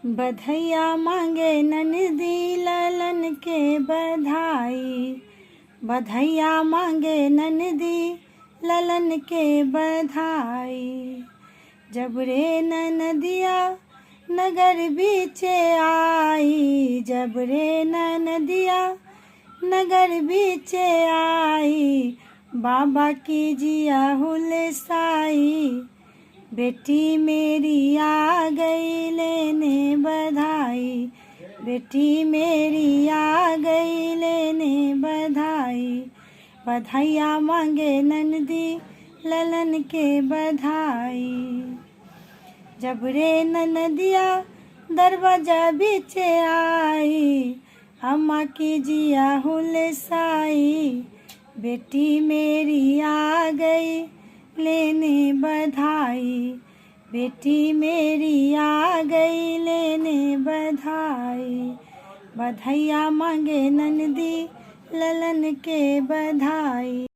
बधैया मांगे ननदी ललन के बधाई। बधैया मांगे ननदी ललन के बधाई। जब रे ननदिया नगर बीचे आई। जब रे ननदिया नगर बीचे आई। बाबा की जिया हुलसाई। बेटी मेरी आ गई लेने बधाई। बेटी मेरी आ गई लेने बधाई। बधैया मांगे ननदी ललन के बधाई। जब रे ननदिया दरवाजा बीचे आई। अम्मा की जिया हुलसाई। बेटी मेरी आ गई लेने बधाई। बेटी मेरी आ गई लेने बधाई। बधैया मांगे ननदी ललन के बधाई।